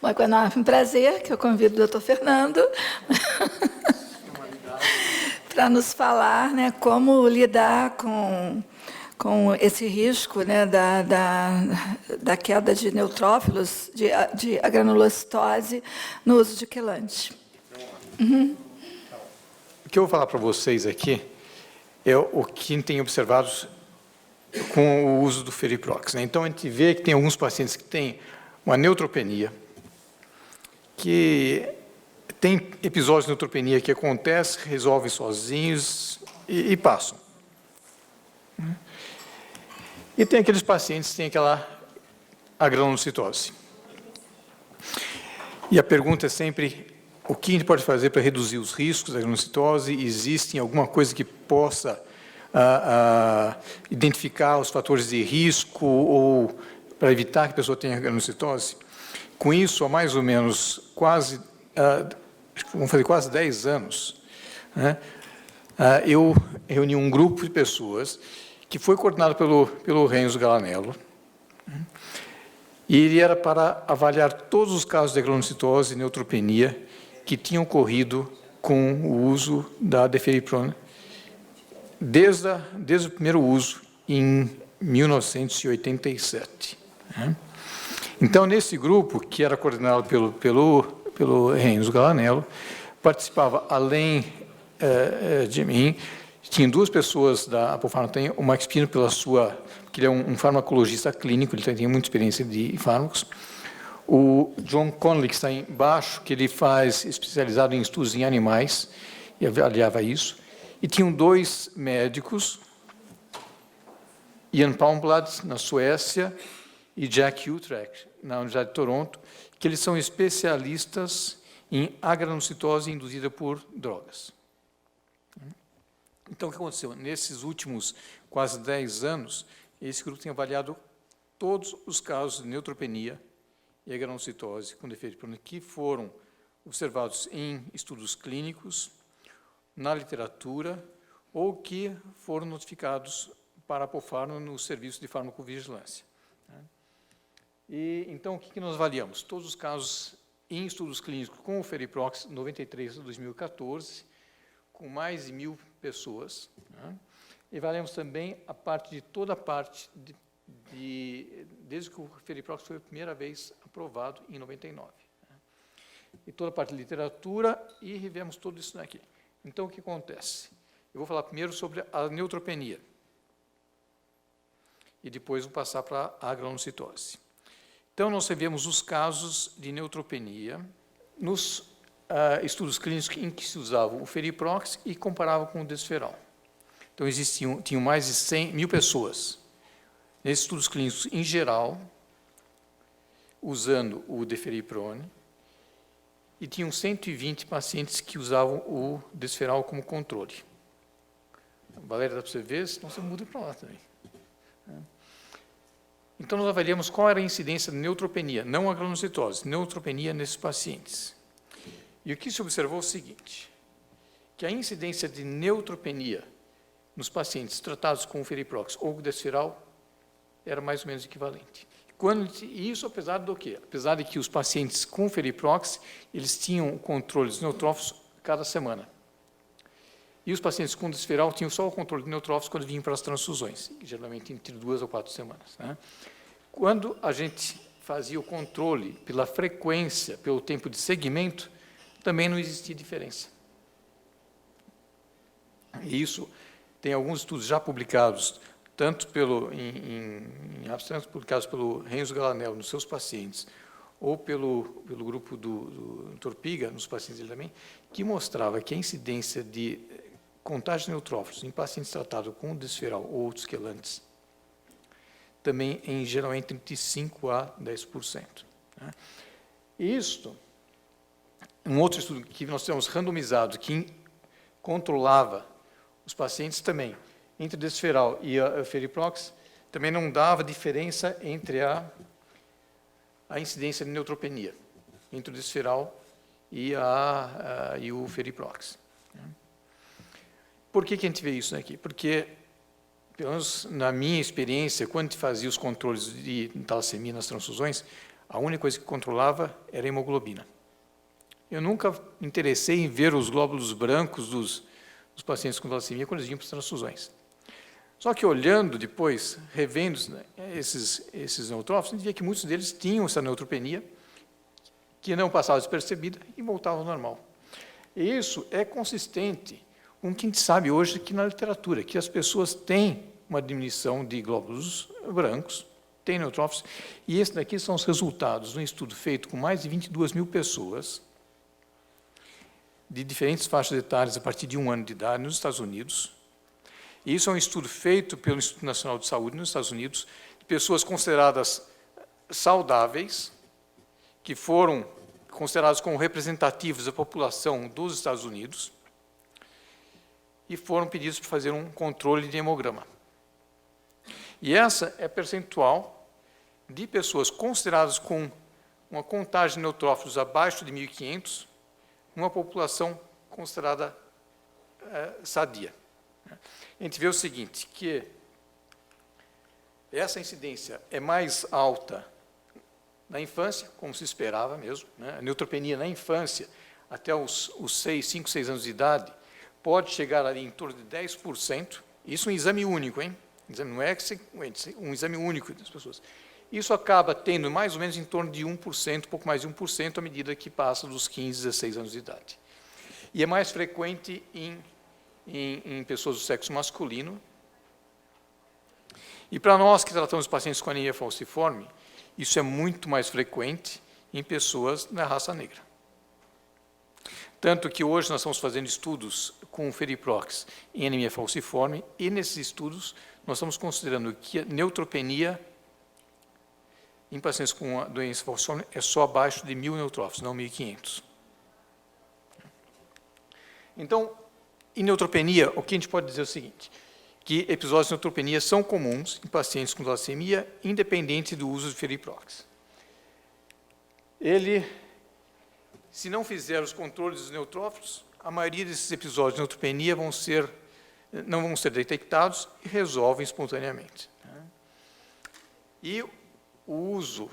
Bom, é com enorme prazer que eu convido o doutor Fernando para nos falar, né, como lidar com esse risco, né, da queda de neutrófilos, de agranulocitose no uso de quelante. O que eu vou falar para vocês aqui é o que tem observado com o uso do feriprox, né? Então, a gente vê que tem alguns pacientes que têm uma neutropenia, que tem episódios de neutropenia que acontecem, resolvem sozinhos e passam. E tem aqueles pacientes que têm aquela agranulocitose. E a pergunta é sempre, o que a gente pode fazer para reduzir os riscos da granulocitose? Existe alguma coisa que possa identificar os fatores de risco ou para evitar que a pessoa tenha granulocitose? Com isso, há mais ou menos vamos fazer quase 10 anos, né, eu reuni um grupo de pessoas que foi coordenado pelo Renzo Galanello, e ele era para avaliar todos os casos de granulocitose e neutropenia que tinham ocorrido com o uso da deferiprone desde o primeiro uso, em 1987. Então, nesse grupo, que era coordenado pelo Renzo Galanello, participava, além de mim, tinha duas pessoas da Apofarma, tem o Max Pino, que ele é um farmacologista clínico, ele tem muita experiência de fármacos, o John Connolly, que está embaixo, que ele faz especializado em estudos em animais, e avaliava isso, e tinham dois médicos, Ian Palmblad, na Suécia, e Jack Utrecht, na Universidade de Toronto, que eles são especialistas em agranulocitose induzida por drogas. Então, o que aconteceu? Nesses últimos quase 10 anos, esse grupo tem avaliado todos os casos de neutropenia e agranulocitose com deferiprone que foram observados em estudos clínicos, na literatura, ou que foram notificados para a Apofarma no serviço de farmacovigilância. E, então, o que nós avaliamos? Todos os casos em estudos clínicos com o feriprox, 93 de 2014, com mais de 1.000 pessoas. E avaliamos também toda a parte desde que o feriprox foi a primeira vez aprovado, em 99. E toda a parte de literatura, e revemos tudo isso aqui. Então, o que acontece? Eu vou falar primeiro sobre a neutropenia, e depois vou passar para a agranulocitose. Então, nós revemos os casos de neutropenia nos estudos clínicos em que se usava o feriprox e comparava com o desferal. Então, tinham mais de 100.000 pessoas nesses estudos clínicos, em geral, usando o deferiprone, e tinham 120 pacientes que usavam o desferal como controle. Valéria, dá para você ver? Senão você muda para lá também. Então, nós avaliamos qual era a incidência de neutropenia, não a granulocitose, neutropenia nesses pacientes. E o que se observou é o seguinte, que a incidência de neutropenia nos pacientes tratados com o feriprox ou o desferal era mais ou menos equivalente. E isso apesar do quê? Apesar de que os pacientes com feriprox, eles tinham o controle dos neutrófilos cada semana. E os pacientes com desferal tinham só o controle de neutrófilos quando vinham para as transfusões, geralmente entre 2 ou 4 semanas. Quando a gente fazia o controle pela frequência, pelo tempo de segmento, também não existia diferença. E isso tem alguns estudos já publicados, tanto em abstratos publicados pelo Renzo Galanello nos seus pacientes, ou pelo grupo do Torpiga, nos pacientes dele também, que mostrava que a incidência de contágio de neutrófilos em pacientes tratados com desferal ou outros quelantes também em geralmente entre 5% a 10%. Isto, um outro estudo que nós temos randomizado, que controlava os pacientes também, entre desferal e a feriprox, também não dava diferença entre a incidência de neutropenia, entre o desferal e o feriprox. Por que a gente vê isso aqui? Porque, pelo menos na minha experiência, quando a gente fazia os controles de talassemia nas transfusões, A única coisa que controlava era a hemoglobina. Eu nunca me interessei em ver os glóbulos brancos dos pacientes com talassemia quando eles iam para as transfusões. Só que olhando depois, revendo esses neutrófilos, a gente via que muitos deles tinham essa neutropenia, que não passava despercebida e voltava ao normal. E isso é consistente com o que a gente sabe hoje aqui na literatura, que as pessoas têm uma diminuição de glóbulos brancos, têm neutrófilos, e esses daqui são os resultados de um estudo feito com mais de 22 mil pessoas, de diferentes faixas etárias a partir de 1 ano de idade, nos Estados Unidos. E isso é um estudo feito pelo Instituto Nacional de Saúde nos Estados Unidos, de pessoas consideradas saudáveis, que foram consideradas como representativos da população dos Estados Unidos, e foram pedidos para fazer um controle de hemograma. E essa é a percentual de pessoas consideradas com uma contagem de neutrófilos abaixo de 1.500, numa população considerada sadia. A gente vê o seguinte, que essa incidência é mais alta na infância, como se esperava mesmo, né? A neutropenia na infância, até os 5, 6 anos de idade, pode chegar ali em torno de 10%, isso em exame único, hein? Não é um exame único das pessoas. Isso acaba tendo mais ou menos em torno de 1%, pouco mais de 1%, à medida que passa dos 15, 16 anos de idade. E é mais frequente em pessoas do sexo masculino. E para nós que tratamos pacientes com anemia falciforme, isso é muito mais frequente em pessoas da raça negra. Tanto que hoje nós estamos fazendo estudos com Feriprox em anemia falciforme, e nesses estudos nós estamos considerando que a neutropenia em pacientes com a doença falciforme é só abaixo de 1.000 neutrófilos, não 1.500. Então, em neutropenia, o que a gente pode dizer é o seguinte, que episódios de neutropenia são comuns em pacientes com talassemia, independente do uso de Feriprox. Se não fizer os controles dos neutrófilos, a maioria desses episódios de neutropenia não vão ser detectados e resolvem espontaneamente. E o uso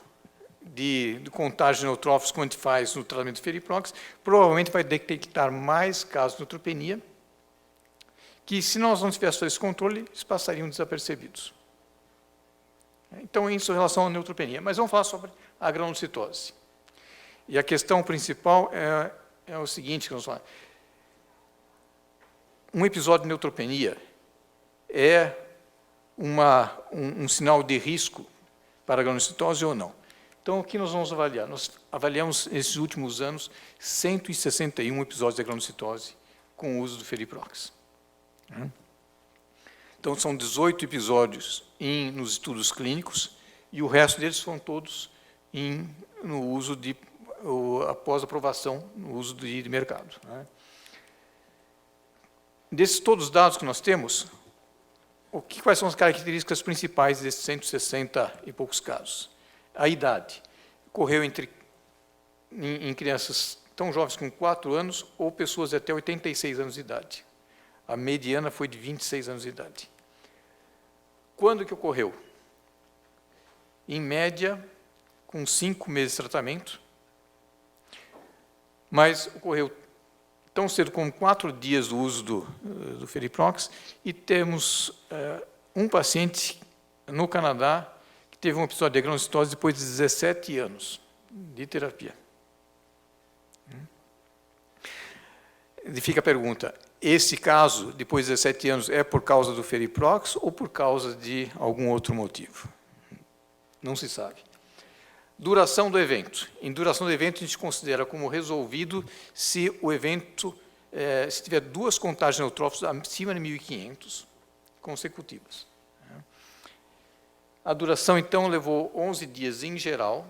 de contagem de neutrófilos, como a gente faz no tratamento de Feriprox, provavelmente vai detectar mais casos de neutropenia, que, se nós não tivéssemos esse controle, eles passariam desapercebidos. Então, isso em relação à neutropenia. Mas vamos falar sobre a granulocitose. E a questão principal é o seguinte, que nós vamos falar. Um episódio de neutropenia é um sinal de risco para a granulocitose ou não? Então, o que nós vamos avaliar? Nós avaliamos, nesses últimos anos, 161 episódios de granulocitose com o uso do Feriprox. Então, são 18 episódios nos estudos clínicos, e o resto deles foram todos no uso após aprovação, no uso de mercado. Desses todos os dados que nós temos, quais são as características principais desses 160 e poucos casos? A idade. Ocorreu em crianças tão jovens como 4 anos ou pessoas de até 86 anos de idade. A mediana foi de 26 anos de idade. Quando que ocorreu? Em média, com 5 meses de tratamento, mas ocorreu tão cedo como 4 dias do uso do Feriprox, e temos um paciente no Canadá que teve um episódio de granulocitose depois de 17 anos de terapia. E fica a pergunta, esse caso, depois de 17 anos, é por causa do Feriprox ou por causa de algum outro motivo? Não se sabe. Duração do evento. Em duração do evento, a gente considera como resolvido se o evento, se tiver 2 contagens de neutrófilos acima de 1.500 consecutivas. A duração, então, levou 11 dias em geral,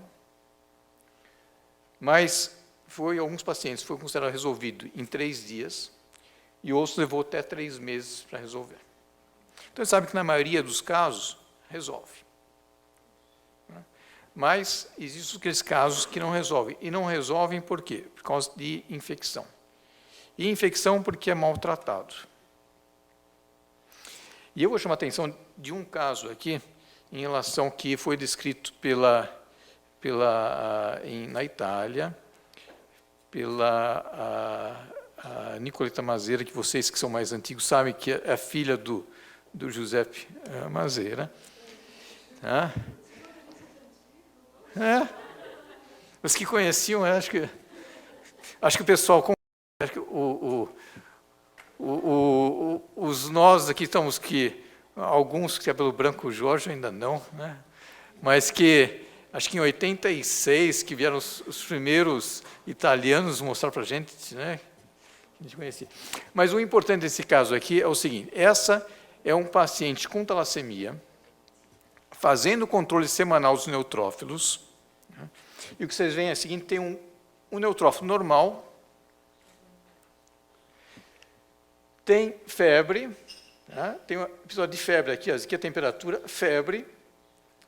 mas alguns pacientes foi considerado resolvido em 3 dias, e outros levou até 3 meses para resolver. Então, sabe que na maioria dos casos, resolve. Mas existem aqueles casos que não resolvem. E não resolvem por quê? Por causa de infecção. E infecção porque é maltratado. E eu vou chamar a atenção de um caso aqui, em relação que foi descrito na Itália, pela a Nicoletta Mazera, que vocês que são mais antigos sabem que é a filha do Giuseppe Mazera. Tá? Os que conheciam, acho que o pessoal, acho que os nós aqui estamos alguns que cabelo branco, o Jorge ainda não, né? Mas que acho que em 86 que vieram os primeiros italianos mostrar para a gente, né? A gente conhecia. Mas o importante desse caso aqui é o seguinte: essa é um paciente com talassemia, fazendo controle semanal dos neutrófilos, né? E o que vocês veem é o seguinte: tem um neutrófilo normal, tem febre, tá? Tem um episódio de febre aqui a temperatura, febre,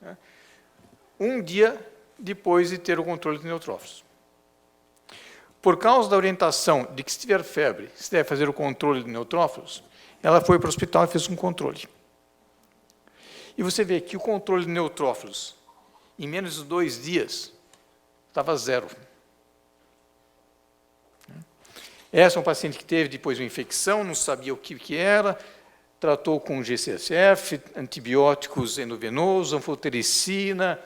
tá? Um dia depois de ter o controle de neutrófilos. Por causa da orientação de que se tiver febre, se deve fazer o controle de neutrófilos, ela foi para o hospital e fez um controle. E você vê que o controle de neutrófilos, em menos de 2 dias, estava 0. Essa é um paciente que teve depois uma infecção, não sabia o que era, tratou com G-CSF, antibióticos endovenosos, anfotericina,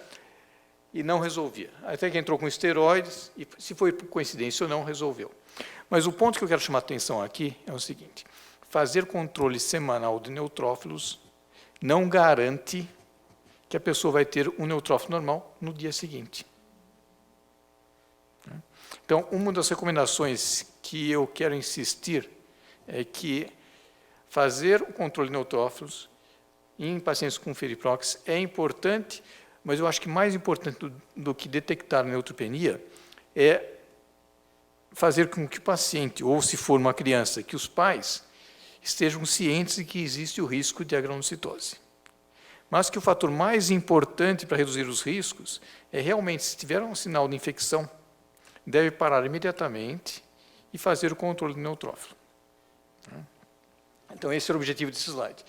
e não resolvia. Até que entrou com esteroides, e se foi por coincidência ou não, resolveu. Mas o ponto que eu quero chamar a atenção aqui é o seguinte: fazer controle semanal de neutrófilos não garante que a pessoa vai ter um neutrófilo normal no dia seguinte. Então, uma das recomendações que eu quero insistir é que fazer o controle de neutrófilos em pacientes com feriprox é importante, mas eu acho que mais importante do que detectar neutropenia é fazer com que o paciente, ou se for uma criança, que os pais estejam cientes de que existe o risco de agranulocitose. Mas que o fator mais importante para reduzir os riscos é realmente, se tiver um sinal de infecção, deve parar imediatamente e fazer o controle do neutrófilo. Então, esse era o objetivo desse slide.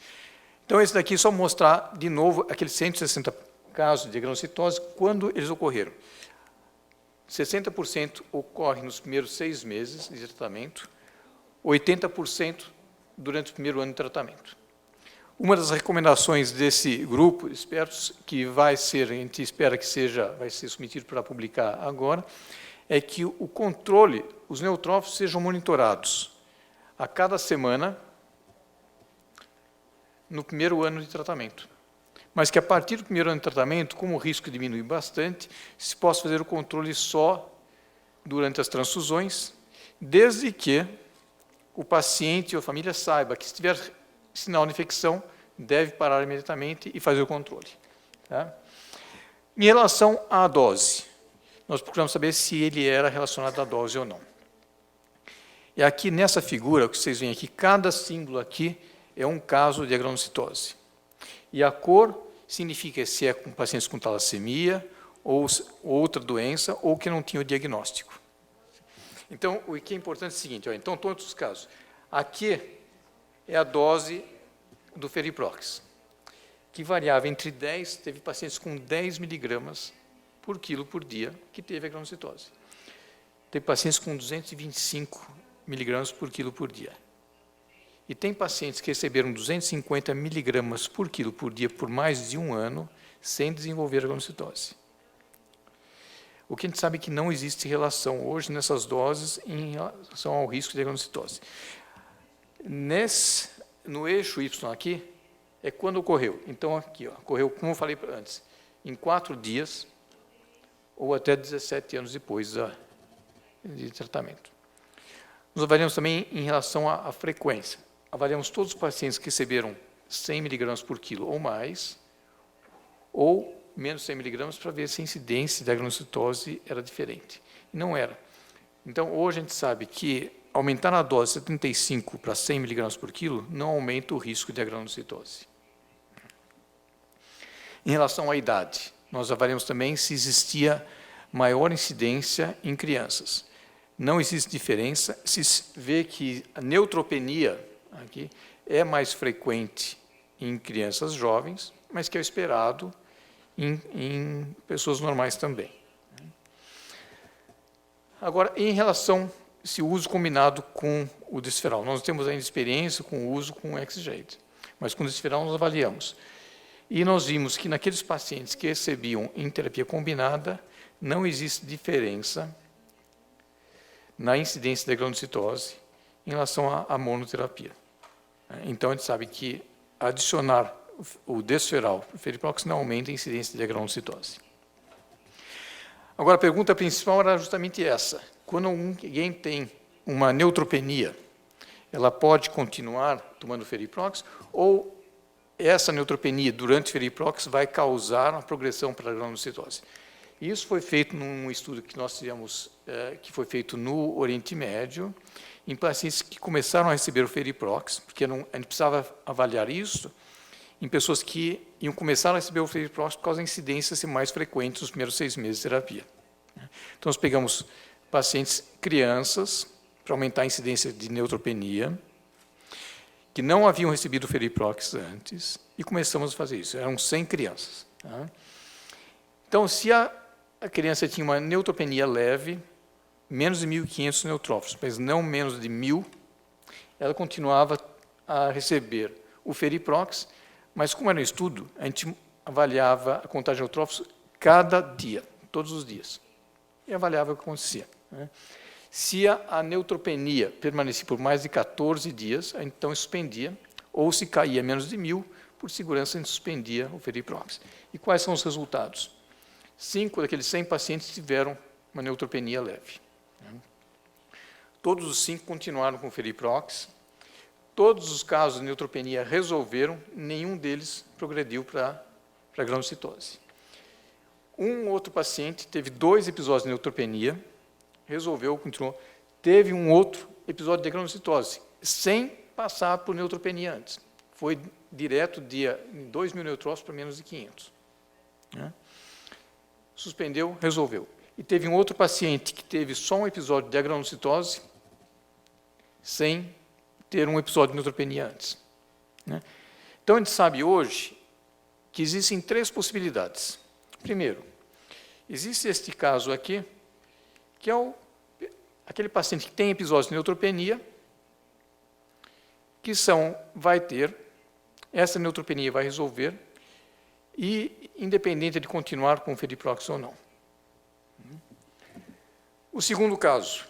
Então, esse daqui é só mostrar, de novo, aqueles 160 casos de agranulocitose, quando eles ocorreram. 60% ocorre nos primeiros 6 meses de tratamento, 80% durante o primeiro ano de tratamento. Uma das recomendações desse grupo de expertos, que a gente espera que vai ser submetido para publicar agora, é que o controle, os neutrófilos sejam monitorados a cada semana no primeiro ano de tratamento. Mas que a partir do primeiro ano de tratamento, como o risco diminui bastante, se possa fazer o controle só durante as transfusões, desde que o paciente ou a família saiba que, se tiver sinal de infecção, deve parar imediatamente e fazer o controle. Tá? Em relação à dose, nós procuramos saber se ele era relacionado à dose ou não. E aqui nessa figura, o que vocês veem aqui, cada símbolo aqui é um caso de agranulocitose. E a cor significa se é com pacientes com talassemia, ou outra doença, ou que não tinha o diagnóstico. Então, o que é importante é o seguinte: então, todos os casos. Aqui é a dose do feriprox, que variava entre 10, teve pacientes com 10 miligramas por quilo por dia que teve agranulocitose. Tem pacientes com 225 miligramas por quilo por dia. E tem pacientes que receberam 250 miligramas por quilo por dia por mais de 1 ano sem desenvolver agranulocitose. O que a gente sabe é que não existe relação hoje nessas doses em relação ao risco de agranulocitose. No eixo Y aqui, é quando ocorreu. Então, aqui, ocorreu, como eu falei antes, em 4 dias ou até 17 anos depois de tratamento. Nós avaliamos também em relação à frequência. Avaliamos todos os pacientes que receberam 100 miligramas por quilo ou mais, ou menos 100 miligramas, para ver se a incidência de agranulocitose era diferente. E não era. Então, hoje a gente sabe que aumentar a dose de 75 para 100 miligramas por quilo não aumenta o risco de agranulocitose. Em relação à idade, nós avaliamos também se existia maior incidência em crianças. Não existe diferença, se vê que a neutropenia aqui é mais frequente em crianças jovens, mas que é esperado em pessoas normais também. Agora, em relação a esse uso combinado com o desferal, nós temos ainda experiência com o uso com o Exjade, mas com o desferal nós avaliamos. E nós vimos que naqueles pacientes que recebiam em terapia combinada, não existe diferença na incidência da granulocitose em relação à monoterapia. Então, a gente sabe que adicionar o desferal, o feriprox, não aumenta a incidência de granulocitose. Agora, a pergunta principal era justamente essa. Quando alguém tem uma neutropenia, ela pode continuar tomando feriprox ou essa neutropenia durante o feriprox vai causar uma progressão para a granulocitose? Isso foi feito num estudo que nós tivemos, que foi feito no Oriente Médio, em pacientes que começaram a receber o feriprox, porque a gente precisava avaliar isso, em pessoas que iam começar a receber o feriprox por causa da incidência ser mais frequente nos primeiros 6 meses de terapia. Então, nós pegamos pacientes crianças, para aumentar a incidência de neutropenia, que não haviam recebido o feriprox antes, e começamos a fazer isso. Eram 100 crianças. Então, se a criança tinha uma neutropenia leve, menos de 1.500 neutrófilos, mas não menos de 1.000, ela continuava a receber o feriprox, mas como era um estudo, a gente avaliava a contagem de neutrófilos cada dia, todos os dias, e avaliava o que acontecia. Se a neutropenia permanecia por mais de 14 dias, a gente então suspendia, ou se caía menos de 1.000, por segurança a gente suspendia o feriprox. E quais são os resultados? 5 daqueles 100 pacientes tiveram uma neutropenia leve. Todos os 5 continuaram com o feriprox. Todos os casos de neutropenia resolveram, nenhum deles progrediu para a granulocitose. Um outro paciente teve 2 episódios de neutropenia, resolveu, continuou. Teve um outro episódio de granulocitose, sem passar por neutropenia antes. Foi direto de 2.000 neutrófilos para menos de 500. Suspendeu, resolveu. E teve um outro paciente que teve só um episódio de granulocitose, sem ter um episódio de neutropenia antes. Então, a gente sabe hoje que existem 3 possibilidades. Primeiro, existe este caso aqui, que é aquele paciente que tem episódios de neutropenia, que vai ter, essa neutropenia vai resolver, e independente de continuar com o feriprox ou não. O segundo caso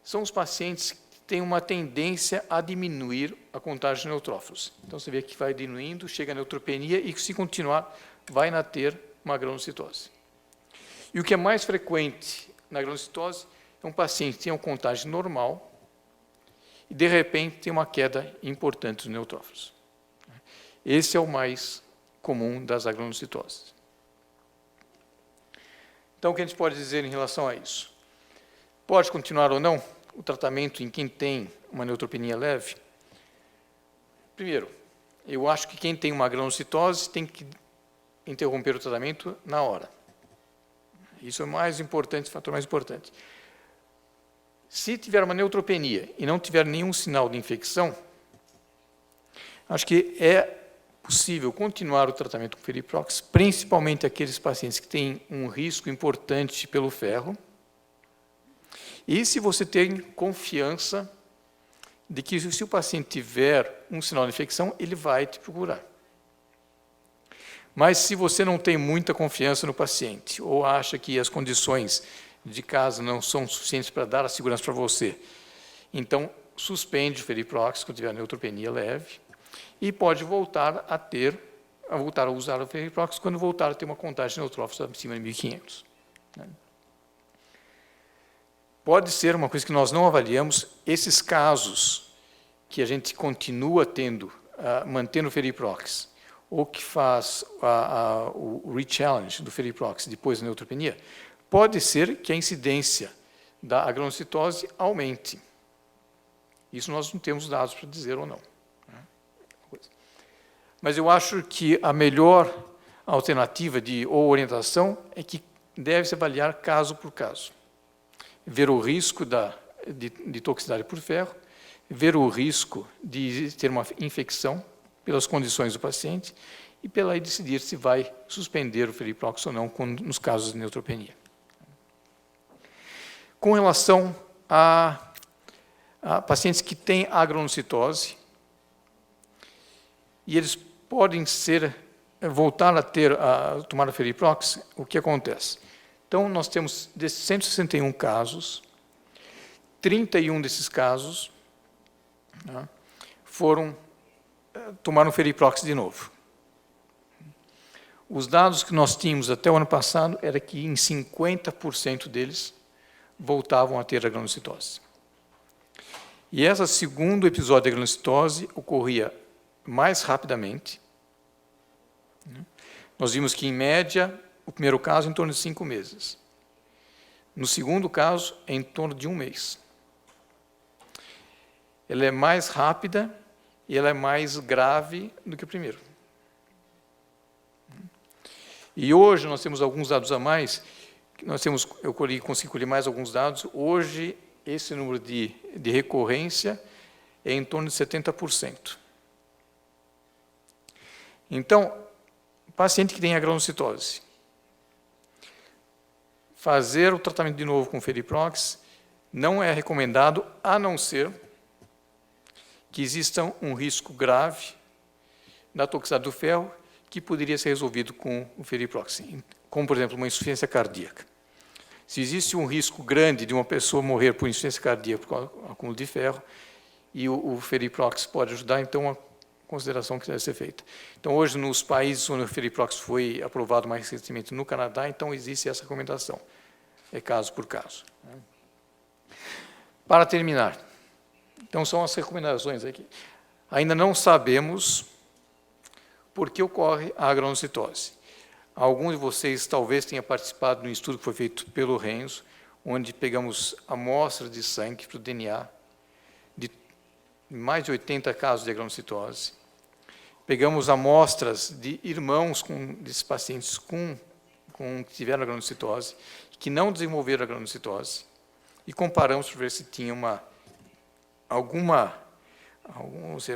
são os pacientes que têm uma tendência a diminuir a contagem de neutrófilos. Então, você vê que vai diminuindo, chega a neutropenia e, se continuar, vai ter uma granulocitose. E o que é mais frequente na granulocitose é um paciente que tem uma contagem normal e, de repente, tem uma queda importante dos neutrófilos. Esse é o mais comum das granulocitoses. Então, o que a gente pode dizer em relação a isso? Pode continuar ou não o tratamento em quem tem uma neutropenia leve? Primeiro, eu acho que quem tem uma granulocitose tem que interromper o tratamento na hora. Isso é o mais importante, o fator mais importante. Se tiver uma neutropenia e não tiver nenhum sinal de infecção, acho que é possível continuar o tratamento com feriprox, principalmente aqueles pacientes que têm um risco importante pelo ferro, e se você tem confiança de que, se o paciente tiver um sinal de infecção, ele vai te procurar. Mas, se você não tem muita confiança no paciente, ou acha que as condições de casa não são suficientes para dar a segurança para você, então, suspende o feriprox quando tiver neutropenia leve, e pode voltar a usar o feriprox quando voltar a ter uma contagem de neutrófilos acima de 1.500. Pode ser uma coisa que nós não avaliamos, esses casos que a gente continua tendo, mantendo o feriprox, ou que faz o re-challenge do feriprox depois da neutropenia, pode ser que a incidência da granulocitose aumente. Isso nós não temos dados para dizer ou não. Mas eu acho que a melhor alternativa ou orientação é que deve-se avaliar caso por caso. Ver o risco de toxicidade por ferro, ver o risco de ter uma infecção pelas condições do paciente e pela aí decidir se vai suspender o feriprox ou não nos casos de neutropenia. Com relação a pacientes que têm agronocitose, e eles podem voltar a tomar a feriprox, o que acontece? Então, nós temos, desses 161 casos, 31 desses casos, né, tomaram feriprox de novo. Os dados que nós tínhamos até o ano passado era que em 50% deles voltavam a ter a granulocitose. E esse segundo episódio de granulocitose ocorria mais rapidamente. Nós vimos que, em média, o primeiro caso em torno de 5 meses. No segundo caso, é em torno de 1 mês. Ela é mais rápida e ela é mais grave do que o primeiro. E hoje nós temos alguns dados a mais. Eu consegui colher mais alguns dados. Hoje, esse número de recorrência é em torno de 70%. Então, paciente que tem a granulocitose, fazer o tratamento de novo com feriprox não é recomendado, a não ser que exista um risco grave da toxicidade do ferro que poderia ser resolvido com o feriprox, como, por exemplo, uma insuficiência cardíaca. Se existe um risco grande de uma pessoa morrer por insuficiência cardíaca por causa do acúmulo de ferro, e o feriprox pode ajudar, então, a consideração que deve ser feita. Então, hoje, nos países onde o feriprox foi aprovado mais recentemente, no Canadá, então, existe essa recomendação. É caso por caso. Para terminar, então, são as recomendações aqui. Ainda não sabemos por que ocorre a granulocitose. Alguns de vocês talvez tenham participado de um estudo que foi feito pelo Renzo, onde pegamos amostras de sangue para o DNA de mais de 80 casos de granulocitose. Pegamos amostras de irmãos desses pacientes que tiveram a granulocitose, que não desenvolveram a granulocitose, e comparamos para ver se tinha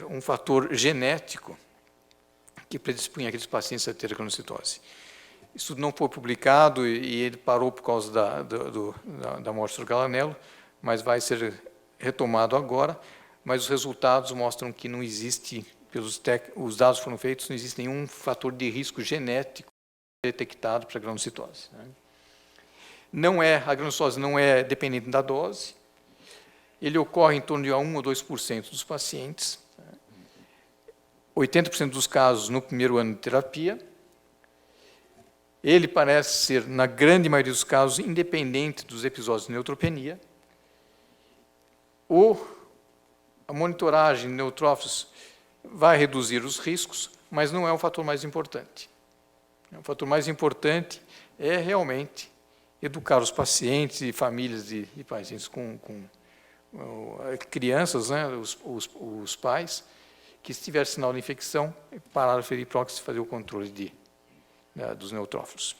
um fator genético que predispunha aqueles pacientes a ter a granulocitose. Isso tudo não foi publicado e ele parou por causa da morte do Galanello, mas vai ser retomado agora. Mas os resultados mostram que não existe, os dados foram feitos, não existe nenhum fator de risco genético detectado para a granulocitose. A granulocitose não é dependente da dose, ele ocorre em torno de 1 ou 2% dos pacientes, 80% dos casos no primeiro ano de terapia. Ele parece ser, na grande maioria dos casos, independente dos episódios de neutropenia. A monitoragem de neutrófilos vai reduzir os riscos, mas não é o fator mais importante. O fator mais importante é realmente educar os pacientes e famílias de pacientes com crianças, né, os pais, que se tiver sinal de infecção, parar a feriprox e fazer o controle dos neutrófilos.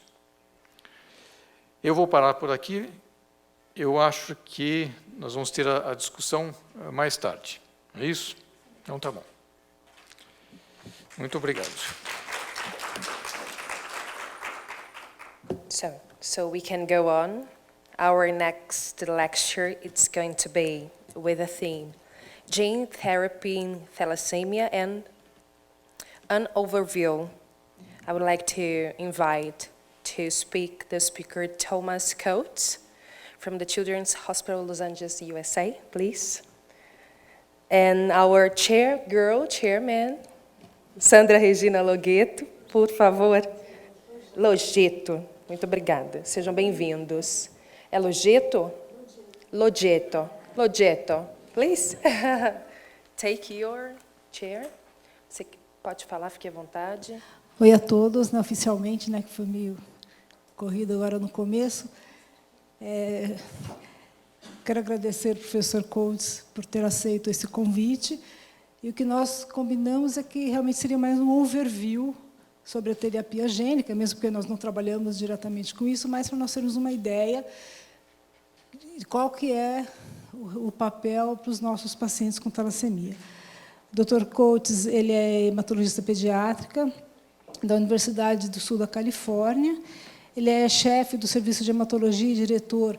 Eu vou parar por aqui. Eu acho que nós vamos ter a discussão mais tarde. É isso? Então, tá bom. Muito obrigado. So we can go on. Our next lecture, it's going to be with a theme, gene therapy in thalassemia and an overview. I would like to invite to speak the speaker Thomas Coates from the Children's Hospital Los Angeles, USA, please. And our chairman, Sandra Regina Logeto, por favor. Logeto, muito obrigada. Sejam bem-vindos. É Logeto? Logeto. Logeto, please. Take your chair. Você pode falar, fique à vontade. Oi a todos, né, oficialmente, né, que foi meio corrido agora no começo. Quero agradecer ao professor Coates por ter aceito esse convite. E o que nós combinamos é que realmente seria mais um overview sobre a terapia gênica, mesmo porque nós não trabalhamos diretamente com isso, mas para nós termos uma ideia de qual que é o papel para os nossos pacientes com talassemia. O Dr. Coates, ele é hematologista pediátrica da Universidade do Sul da Califórnia. Ele é chefe do Serviço de Hematologia e diretor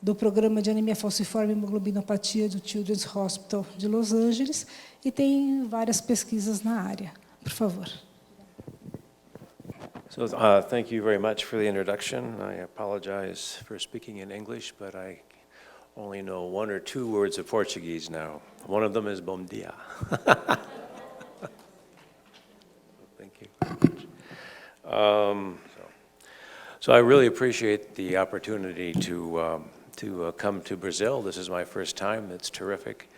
do Programa de Anemia Falciforme e Hemoglobinopatia do Children's Hospital de Los Angeles e tem várias pesquisas na área. Por favor. So thank you very much for the introduction. I apologize for speaking in English, but I only know 1 or 2 words of Portuguese now. One of them is bom dia. Thank you. So I really appreciate the opportunity to come to Brazil. This is my first time. It's terrific.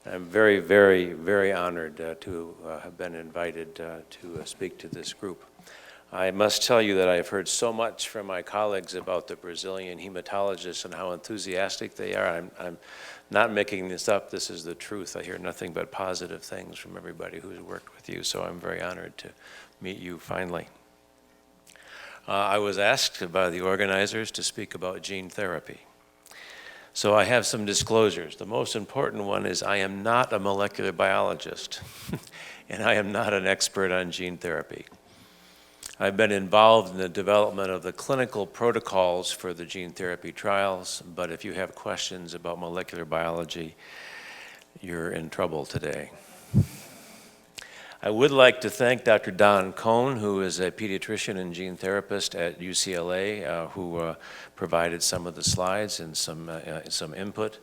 I'm very, very, very honored to have been invited to speak to this group. I must tell you that I've heard so much from my colleagues about the Brazilian hematologists and how enthusiastic they are. I'm not making this up. This is the truth. I hear nothing but positive things from everybody who's worked with you, so I'm very honored to meet you finally. I was asked by the organizers to speak about gene therapy. So I have some disclosures. The most important one is I am not a molecular biologist, and I am not an expert on gene therapy. I've been involved in the development of the clinical protocols for the gene therapy trials, but if you have questions about molecular biology, you're in trouble today. I would like to thank Dr. Don Cohn, who is a pediatrician and gene therapist at UCLA, who provided some of the slides and some input.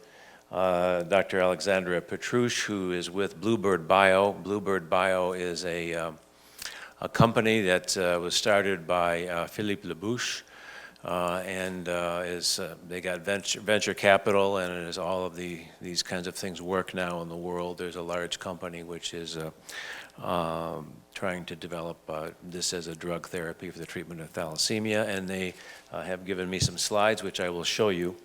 Dr. Alexandra Petrush, who is with Bluebird Bio. Bluebird Bio is a company that was started by Philippe Labouche, and they got venture capital, and it is all of these kinds of things work now in the world. There's a large company which is trying to develop this as a drug therapy for the treatment of thalassemia, and they have given me some slides which I will show you.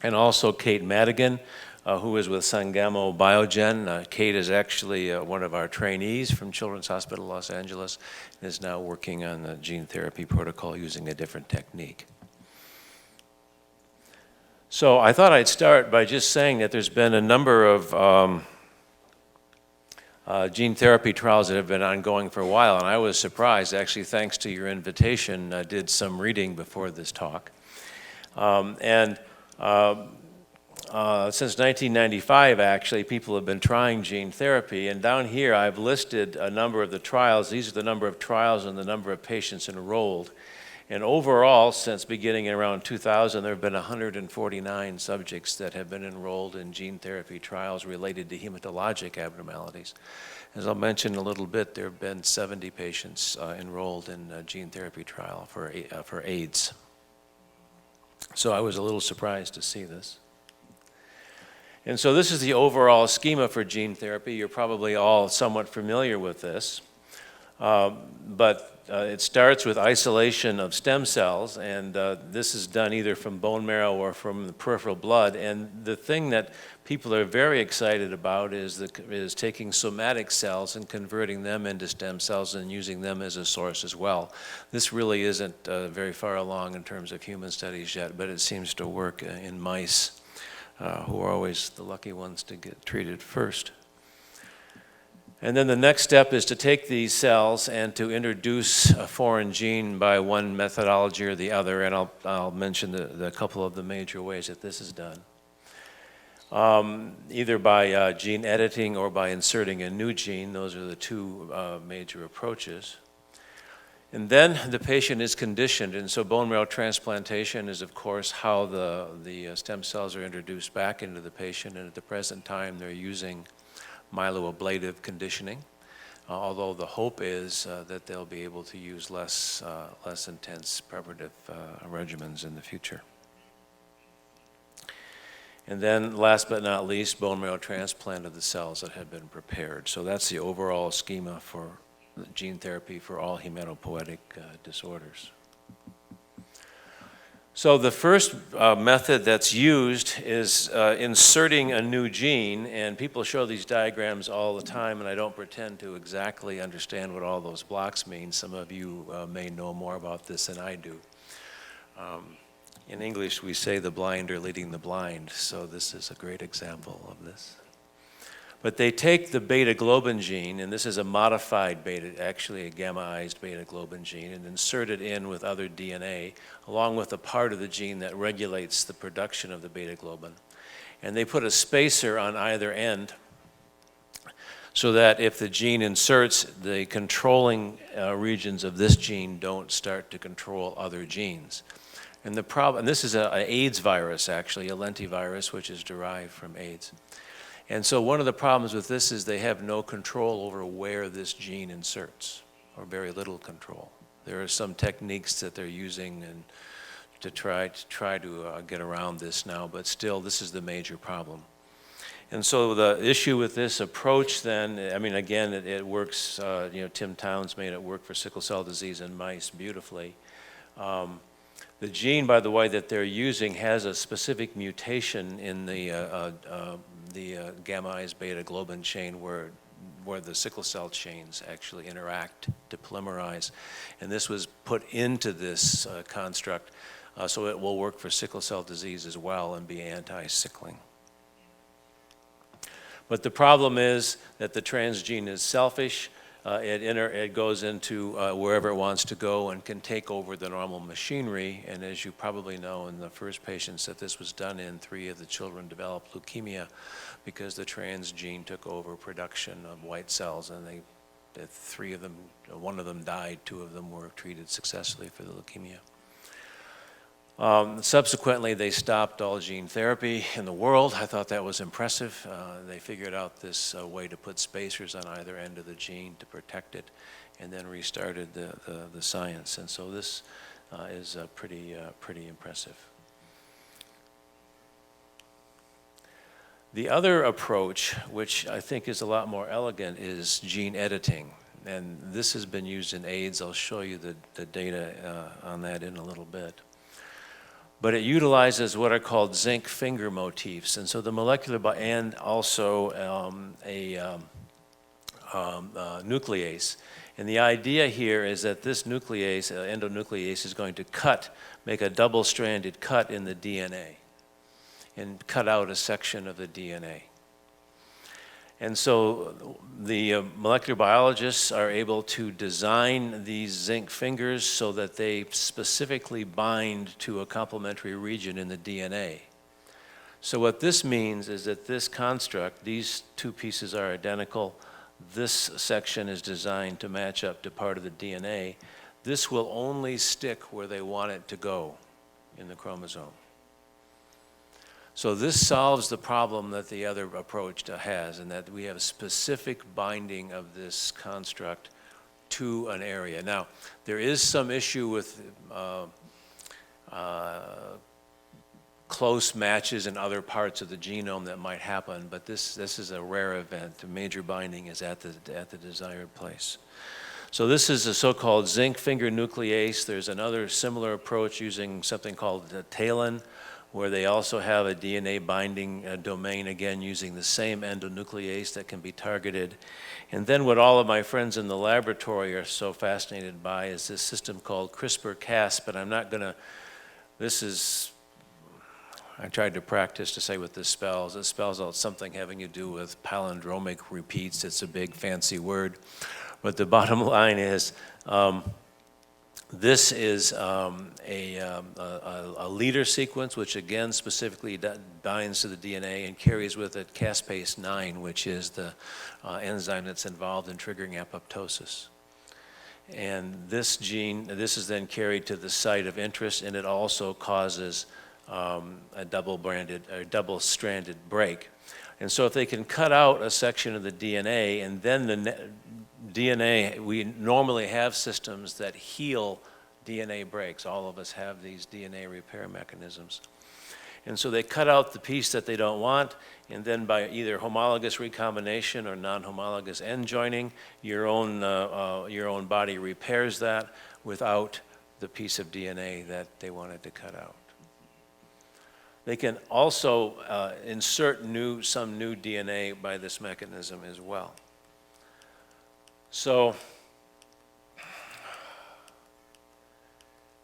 And also Kate Madigan, who is with Sangamo Biogen. Kate is actually one of our trainees from Children's Hospital Los Angeles and is now working on the gene therapy protocol using a different technique. So I thought I'd start by just saying that there's been a number of gene therapy trials that have been ongoing for a while, and I was surprised, actually thanks to your invitation, I did some reading before this talk. Since 1995, actually, people have been trying gene therapy, and down here I've listed a number of the trials. These are the number of trials and the number of patients enrolled. And overall, since beginning around 2000, there have been 149 subjects that have been enrolled in gene therapy trials related to hematologic abnormalities. As I'll mention in a little bit, there have been 70 patients enrolled in a gene therapy trial for AIDS. So I was a little surprised to see this. And so this is the overall schema for gene therapy. You're probably all somewhat familiar with this. But it starts with isolation of stem cells, and this is done either from bone marrow or from the peripheral blood. And the thing that people are very excited about is taking somatic cells and converting them into stem cells and using them as a source as well. This really isn't very far along in terms of human studies yet, but it seems to work in mice, who are always the lucky ones to get treated first. And then the next step is to take these cells and to introduce a foreign gene by one methodology or the other, and I'll mention the couple of the major ways that this is done. Either by gene editing or by inserting a new gene. Those are the two major approaches. And then the patient is conditioned, and so bone marrow transplantation is, of course, how the stem cells are introduced back into the patient, and at the present time they're using myeloablative conditioning, although the hope is that they'll be able to use less intense preparative regimens in the future. And then, last but not least, bone marrow transplant of the cells that have been prepared. So that's the overall schema for gene therapy for all hematopoietic disorders. So the first method that's used is inserting a new gene, and people show these diagrams all the time, and I don't pretend to exactly understand what all those blocks mean. Some of you may know more about this than I do. In English, we say the blind are leading the blind, so this is a great example of this. But they take the beta globin gene, and this is a modified beta, actually a gamma-ized beta globin gene, and insert it in with other DNA, along with a part of the gene that regulates the production of the beta globin. And they put a spacer on either end so that if the gene inserts, the controlling regions of this gene don't start to control other genes. And the problem, and this is an AIDS virus actually, a lentivirus, which is derived from AIDS. And so one of the problems with this is they have no control over where this gene inserts, or very little control. There are some techniques that they're using and to try to get around this now, but still this is the major problem. And so the issue with this approach then, I mean, again, it works, Tim Towns made it work for sickle cell disease in mice beautifully. The gene, by the way, that they're using has a specific mutation in the gamma-ized beta globin chain where the sickle cell chains actually interact to polymerize. And this was put into this construct, so it will work for sickle cell disease as well and be anti-sickling. But the problem is that the transgene is selfish. It goes into wherever it wants to go and can take over the normal machinery. And as you probably know, in the first patients that this was done in, 3 of the children developed leukemia because the transgene took over production of white cells. And 3 of them, 1 of them died, 2 of them were treated successfully for the leukemia. Subsequently, they stopped all gene therapy in the world. I thought that was impressive. They figured out this way to put spacers on either end of the gene to protect it, and then restarted the science. And so this is pretty impressive. The other approach, which I think is a lot more elegant, is gene editing. And this has been used in AIDS. I'll show you the data on that in a little bit. But it utilizes what are called zinc finger motifs. And so the molecular, and also a nuclease. And the idea here is that this nuclease, endonuclease, is going to make a double-stranded cut in the DNA and cut out a section of the DNA. And so the molecular biologists are able to design these zinc fingers so that they specifically bind to a complementary region in the DNA. So what this means is that this construct, these 2 pieces are identical. This section is designed to match up to part of the DNA. This will only stick where they want it to go in the chromosome. So this solves the problem that the other approach has, in that we have a specific binding of this construct to an area. Now, there is some issue with close matches in other parts of the genome that might happen, but this is a rare event. The major binding is at the desired place. So this is a so-called zinc finger nuclease. There's another similar approach using something called TALEN, where they also have a DNA binding domain, again using the same endonuclease that can be targeted. And then what all of my friends in the laboratory are so fascinated by is this system called CRISPR-Cas, but I'm not gonna, I tried to practice to say what this spells. It spells out something having to do with palindromic repeats. It's a big fancy word. But the bottom line is, this is a leader sequence, which again specifically binds to the DNA and carries with it caspase-9, which is the enzyme that's involved in triggering apoptosis. And this gene, this is then carried to the site of interest, and it also causes a double-stranded break. And so if they can cut out a section of the DNA, and then the DNA, we normally have systems that heal DNA breaks. All of us have these DNA repair mechanisms. And so they cut out the piece that they don't want, and then by either homologous recombination or non-homologous end joining, your own body repairs that without the piece of DNA that they wanted to cut out. They can also insert some new DNA by this mechanism as well. So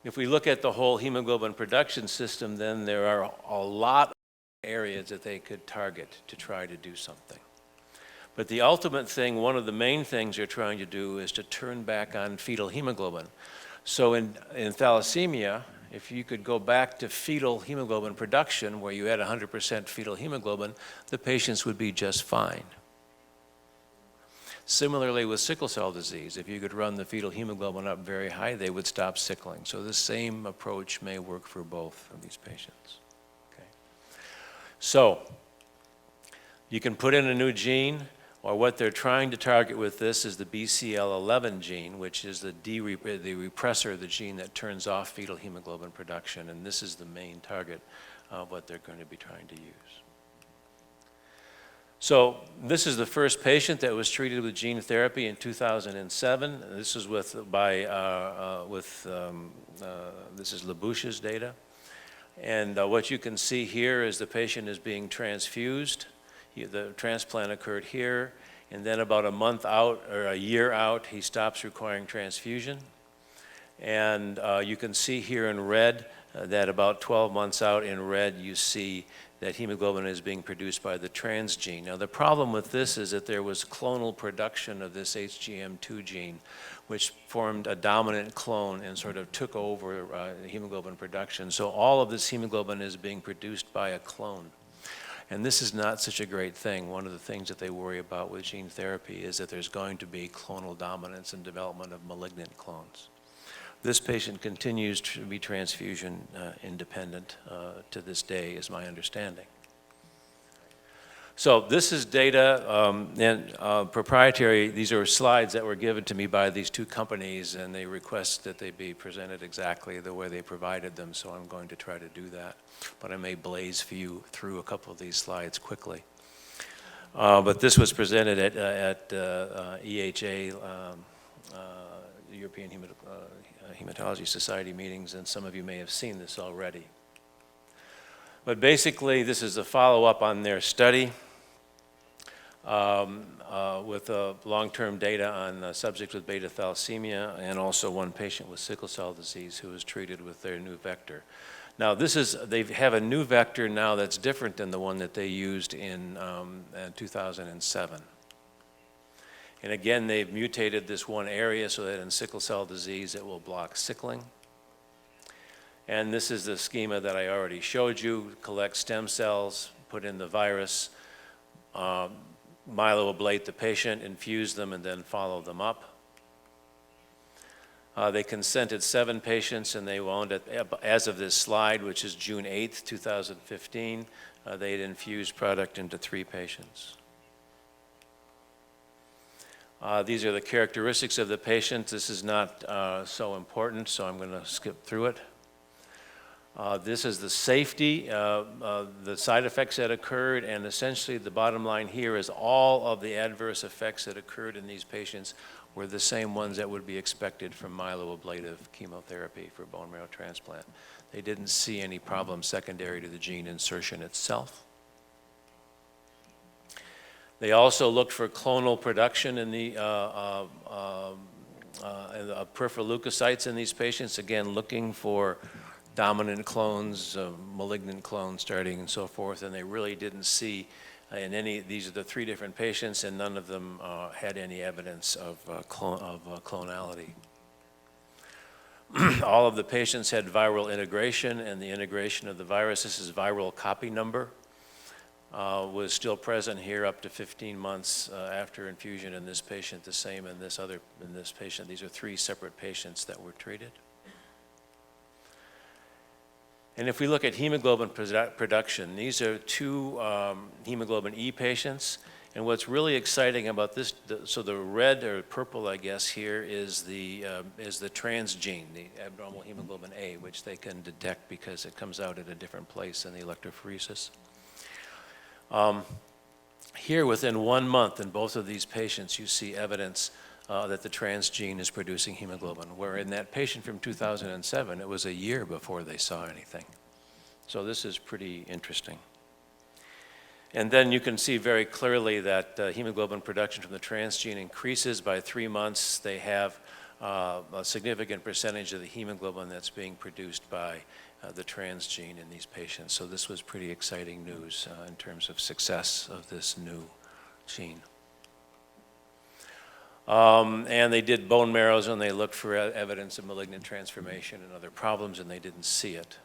if we look at the whole hemoglobin production system, then there are a lot of areas that they could target to try to do something. But the ultimate thing, one of the main things you're trying to do is to turn back on fetal hemoglobin. So in thalassemia, if you could go back to fetal hemoglobin production where you had 100% fetal hemoglobin, the patients would be just fine. Similarly with sickle cell disease, if you could run the fetal hemoglobin up very high, they would stop sickling. So the same approach may work for both of these patients. Okay. So you can put in a new gene, or what they're trying to target with this is the BCL11 gene, which is the repressor of the gene that turns off fetal hemoglobin production, and this is the main target of what they're going to be trying to use. So this is the first patient that was treated with gene therapy in 2007. This is this is Labouche's data. And what you can see here is the patient is being transfused. The transplant occurred here, and then about a month out, or a year out, he stops requiring transfusion. And you can see here in red that about 12 months out in red, you see that hemoglobin is being produced by the transgene. Now the problem with this is that there was clonal production of this HGM2 gene, which formed a dominant clone and sort of took over hemoglobin production. So all of this hemoglobin is being produced by a clone. And this is not such a great thing. One of the things that they worry about with gene therapy is that there's going to be clonal dominance and development of malignant clones. This patient continues to be transfusion independent to this day, is my understanding. So this is data and proprietary. These are slides that were given to me by these two companies, and they request that they be presented exactly the way they provided them, so I'm going to try to do that. But I may blaze for you through a couple of these slides quickly. But this was presented at EHA, the European Hematology Society meetings, and some of you may have seen this already. But basically, this is a follow-up on their study with long-term data on subjects with beta thalassemia and also one patient with sickle cell disease who was treated with their new vector. Now, they have a new vector now that's different than the one that they used in 2007. And again, they've mutated this one area so that in sickle cell disease it will block sickling. And this is the schema that I already showed you. Collect stem cells, put in the virus, myeloablate the patient, infuse them, and then follow them up. They consented 7 patients, and they wound up, as of this slide, which is June 8th, 2015, they had infused product into 3 patients. These are the characteristics of the patient. This is not so important, so I'm going to skip through it. This is the safety, the side effects that occurred, and essentially the bottom line here is all of the adverse effects that occurred in these patients were the same ones that would be expected from myeloablative chemotherapy for bone marrow transplant. They didn't see any problems secondary to the gene insertion itself. They also looked for clonal production in the peripheral leukocytes in these patients, again looking for dominant clones, malignant clones starting and so forth, and they really didn't see in any, these are the 3 different patients, and none of them had any evidence of clonality. All of the patients had viral integration, and the integration of the virus, this is viral copy number, was still present here up to 15 months after infusion in this patient, the same in this patient. These are 3 separate patients that were treated. And if we look at hemoglobin production, these are 2 hemoglobin E patients. And what's really exciting about this, so the red or purple, I guess, here is the transgene, the abnormal hemoglobin A, which they can detect because it comes out at a different place in the electrophoresis. Here, within 1 month in both of these patients, you see evidence that the transgene is producing hemoglobin, where in that patient from 2007, it was a year before they saw anything. So this is pretty interesting. And then you can see very clearly that hemoglobin production from the transgene increases by 3 months. They have a significant percentage of the hemoglobin that's being produced by the transgene in these patients. So this was pretty exciting news in terms of success of this new gene. And they did bone marrows and they looked for evidence of malignant transformation and other problems, and they didn't see it.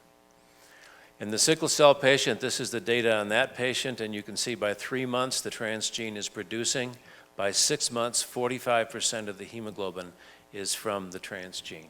In the sickle cell patient, this is the data on that patient, and you can see by 3 months the transgene is producing. By 6 months, 45% of the hemoglobin is from the transgene.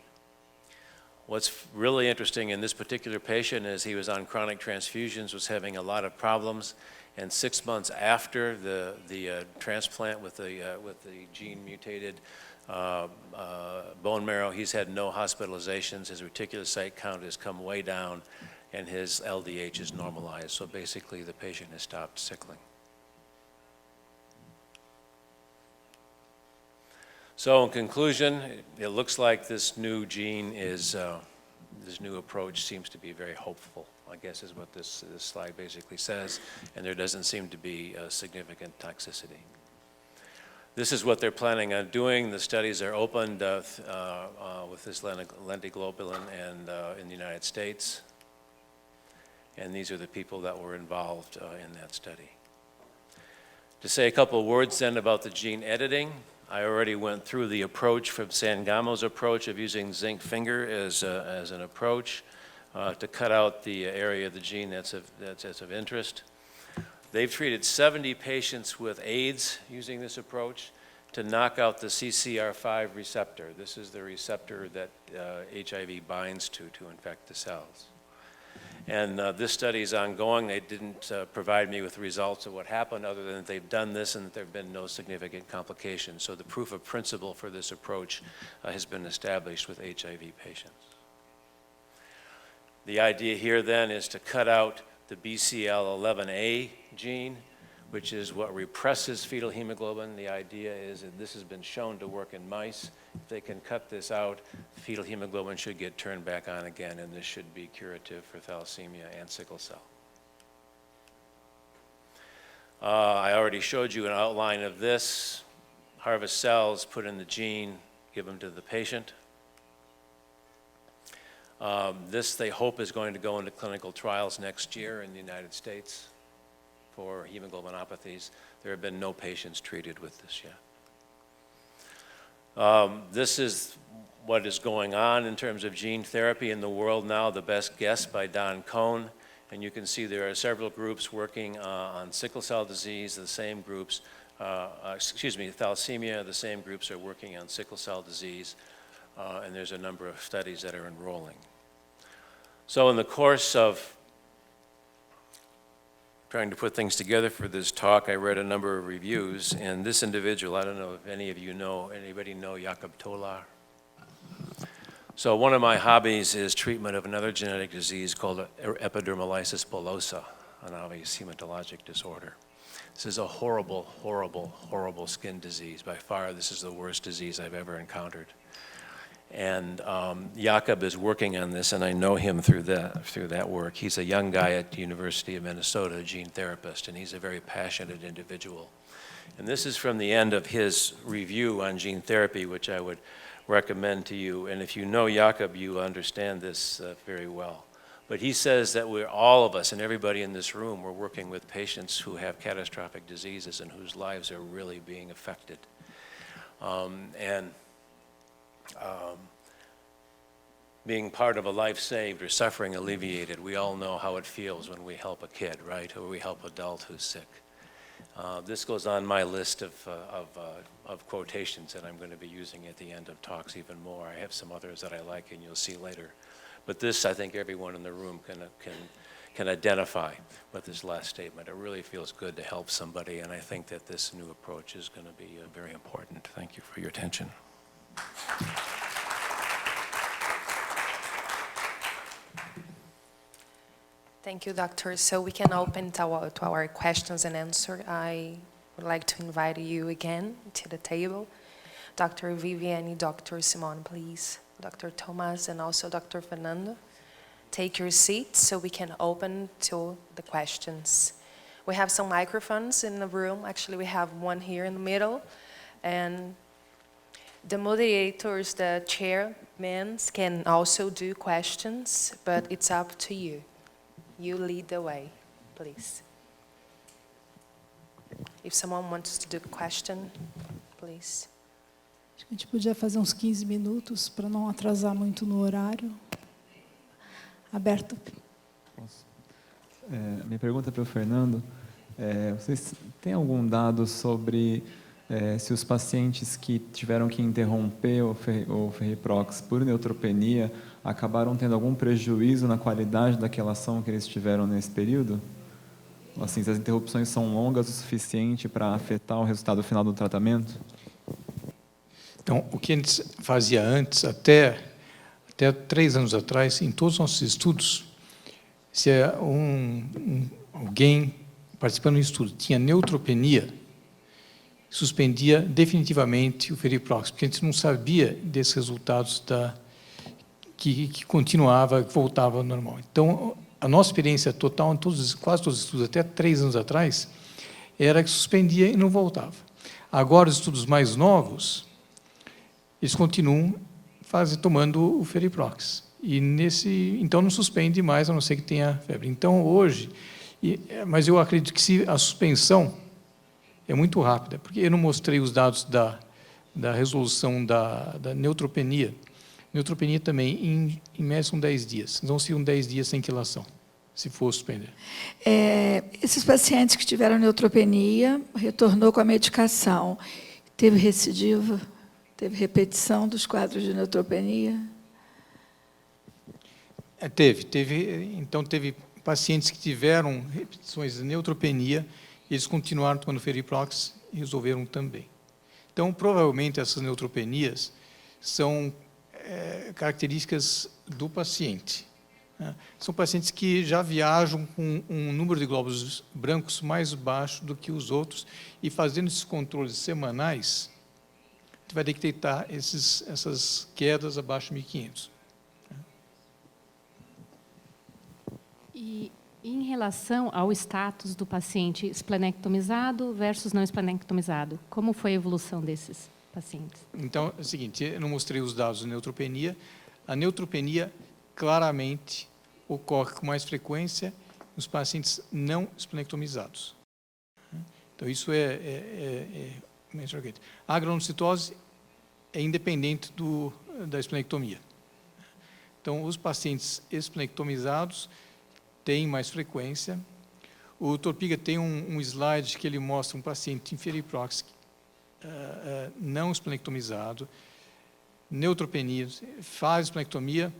What's really interesting in this particular patient is he was on chronic transfusions, was having a lot of problems, and 6 months after the transplant with the gene mutated bone marrow, he's had no hospitalizations. His reticulocyte count has come way down, and his LDH is normalized. So basically, the patient has stopped sickling. So in conclusion, it looks like this new gene is, this new approach seems to be very hopeful, I guess is what this slide basically says, and there doesn't seem to be a significant toxicity. This is what they're planning on doing. The studies are opened with this lentiglobulin and in the United States. And these are the people that were involved in that study. To say a couple of words then about the gene editing, I already went through the approach from Sangamo's approach of using zinc finger as an approach to cut out the area of the gene that's of interest. They've treated 70 patients with AIDS using this approach to knock out the CCR5 receptor. This is the receptor that HIV binds to infect the cells. And this study is ongoing. They didn't provide me with results of what happened other than that they've done this and that there have been no significant complications. So the proof of principle for this approach has been established with HIV patients. The idea here then is to cut out the BCL11A gene, which is what represses fetal hemoglobin. The idea is that this has been shown to work in mice. If they can cut this out, fetal hemoglobin should get turned back on again, and this should be curative for thalassemia and sickle cell. I already showed you an outline of this. Harvest cells, put in the gene, give them to the patient. This, they hope, is going to go into clinical trials next year in the United States for hemoglobinopathies. There have been no patients treated with this yet. This is what is going on in terms of gene therapy in the world now, the best guess by Don Cohn. And you can see there are several groups working on sickle cell disease, the same groups, thalassemia, the same groups are working on sickle cell disease, and there's a number of studies that are enrolling. So in the course of trying to put things together for this talk, I read a number of reviews, and this individual, I don't know if any of you know, anybody know Jakob Tolar? So one of my hobbies is treatment of another genetic disease called epidermolysis bullosa, an obvious hematologic disorder. This is a horrible, horrible, horrible skin disease. By far, this is the worst disease I've ever encountered. And Jakob is working on this, and I know him through that work. He's a young guy at the University of Minnesota, a gene therapist, and he's a very passionate individual. And this is from the end of his review on gene therapy, which I would recommend to you. And if you know Jakob, you understand this very well. But he says that we're all of us and everybody in this room, we're working with patients who have catastrophic diseases and whose lives are really being affected. Being part of a life saved or suffering alleviated, we all know how it feels when we help a kid, right? Or we help an adult who's sick. This goes on my list of quotations that I'm going to be using at the end of talks even more. I have some others that I like and you'll see later. But this, I think everyone in the room can identify with this last statement. It really feels good to help somebody, and I think that this new approach is going to be very important. Thank you for your attention. Thank you, Doctor. So we can open to our questions and answer. I would like to invite you again to the table. Dr. Viviane, Dr. Simone, please. Dr. Thomas and also Dr. Fernando. Take your seats so we can open to the questions. We have some microphones in the room. Actually, we have one here in the middle. And the moderators, the chairmen, can also do questions, but it's up to you. You lead the way, please. If someone wants to do a question, please. Acho que a gente podia fazer uns 15 minutos para não atrasar muito no horário. Aberto. Minha pergunta para o Fernando, vocês têm algum dado sobre se os pacientes que tiveram que interromper o Ferriprox por neutropenia acabaram tendo algum prejuízo na qualidade daquela ação que eles tiveram nesse período? Assim, se as interrupções são longas o suficiente para afetar o resultado final do tratamento? Então, o que a gente fazia antes, até 3 anos atrás, em todos os nossos estudos, se alguém participando do estudo tinha neutropenia, suspendia definitivamente o Feriprox, porque a gente não sabia desses resultados que continuava, que voltava ao normal. Então, a nossa experiência total, quase todos os estudos, até 3 anos atrás, era que suspendia e não voltava. Agora, os estudos mais novos, eles continuam tomando o Feriprox. Então, não suspende mais, a não ser que tenha febre. Então, hoje, mas eu acredito que a suspensão é muito rápida, porque eu não mostrei os dados da resolução da neutropenia. Neutropenia também, em média, são 10 dias. Então, seriam 10 dias sem quilação, se for suspender. Esses pacientes que tiveram neutropenia, retornou com a medicação, teve recidiva? Teve repetição dos quadros de neutropenia? Então, teve pacientes que tiveram repetições de neutropenia, e eles continuaram tomando Feriprox e resolveram também. Então, provavelmente, essas neutropenias são características do paciente. Né? São pacientes que já viajam com um número de glóbulos brancos mais baixo do que os outros, e fazendo esses controles semanais, a gente vai detectar essas quedas abaixo de 1.500. E em relação ao status do paciente esplenectomizado versus não esplenectomizado, como foi a evolução desses pacientes? Então, é o seguinte, eu não mostrei os dados de neutropenia. A neutropenia claramente ocorre com mais frequência nos pacientes não esplenectomizados. Então, isso é a granulocitose é independente da esplenectomia. Então, os pacientes esplenectomizados têm mais frequência. O Torpiga tem um slide que ele mostra um paciente em Feriprox não esplenectomizado, neutropenia, faz esplenectomia,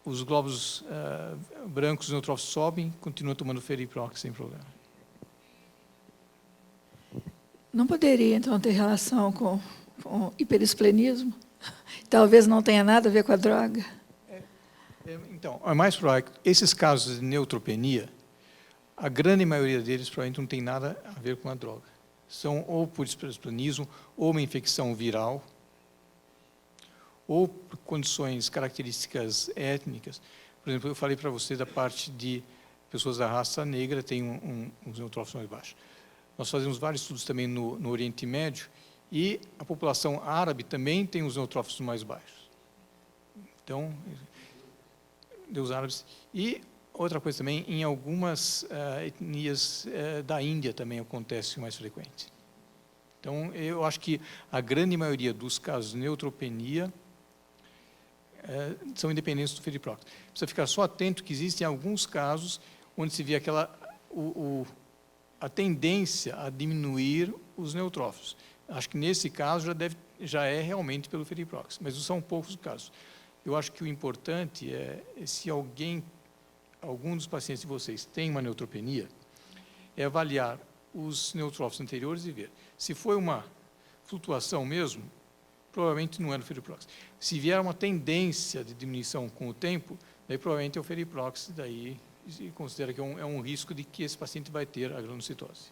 os glóbulos brancos neutrófilos sobem, continua tomando Feriprox sem problema. Não poderia, então, ter relação com hiperesplenismo? Talvez não tenha nada a ver com a droga? Então, é mais provável que esses casos de neutropenia, a grande maioria deles provavelmente não tem nada a ver com a droga. São ou por hiperesplenismo, ou uma infecção viral, ou por condições características étnicas. Por exemplo, eu falei para você da parte de pessoas da raça negra têm uns neutrófilos mais baixos. Nós fazemos vários estudos também no Oriente Médio, e a população árabe também tem os neutrófilos mais baixos. Então, dos árabes. E outra coisa também, em algumas etnias da Índia também acontece mais frequente. Então, eu acho que a grande maioria dos casos de neutropenia são independentes do Feriprox. Precisa ficar só atento que existem alguns casos onde se vê a tendência a diminuir os neutrófilos. Acho que nesse caso já é realmente pelo Feriprox, mas são poucos os casos. Eu acho que o importante é, se algum dos pacientes de vocês tem uma neutropenia, é avaliar os neutrófilos anteriores e ver. Se foi uma flutuação mesmo, provavelmente não é no Feriprox. Se vier uma tendência de diminuição com o tempo, daí provavelmente é o Feriprox, daí se considera que é um risco de que esse paciente vai ter a granulocitose.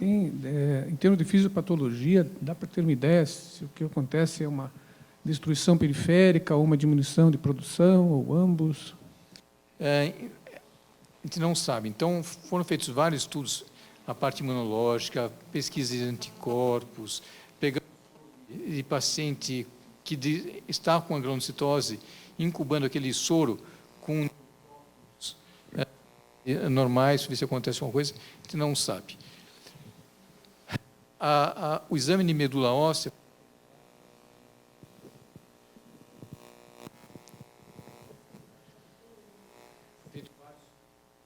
Em termos de fisiopatologia, dá para ter uma ideia se o que acontece é uma destruição periférica ou uma diminuição de produção, ou ambos? A gente não sabe. Então, foram feitos vários estudos, a parte imunológica, pesquisa de anticorpos, pegando de paciente que está com a granulocitose, incubando aquele soro com normais, ver se acontece alguma coisa, a gente não sabe. O exame de medula óssea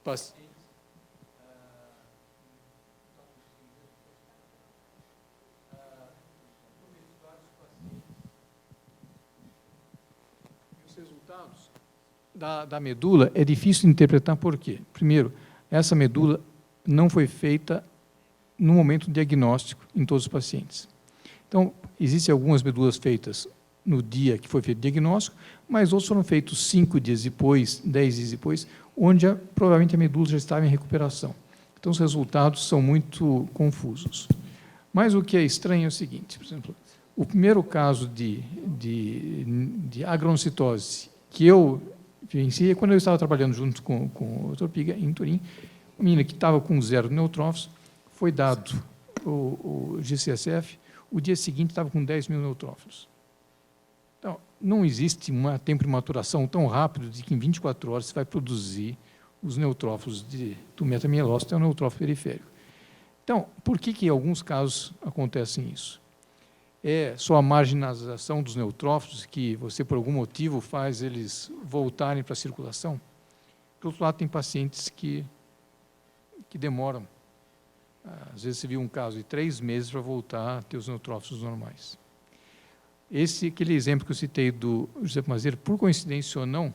pacientes os resultados da medula é difícil de interpretar por quê? Primeiro, essa medula não foi feita no momento do diagnóstico em todos os pacientes. Então, existem algumas medulas feitas no dia que foi feito o diagnóstico, mas outros foram feitos 5 dias depois, 10 dias depois, onde provavelmente a medula já estava em recuperação. Então, os resultados são muito confusos. Mas o que é estranho é o seguinte, por exemplo, o primeiro caso de agronocitose que eu vivenciei, quando eu estava trabalhando junto com o Dr. Piga, em Turim, uma menina que estava com 0 neutrófilos, foi dado o GCSF, o dia seguinte estava com 10 mil neutrófilos. Então, não existe um tempo de maturação tão rápido de que em 24 horas você vai produzir os neutrófilos do metamielócito, que é o neutrófilo periférico. Então, por que em alguns casos acontecem isso? É só a marginalização dos neutrófilos que você, por algum motivo, faz eles voltarem para a circulação? Por outro lado, tem pacientes que demoram. Às vezes você viu um caso de 3 meses para voltar a ter os neutrófilos normais. Aquele exemplo que eu citei do José Mazeiro, por coincidência ou não,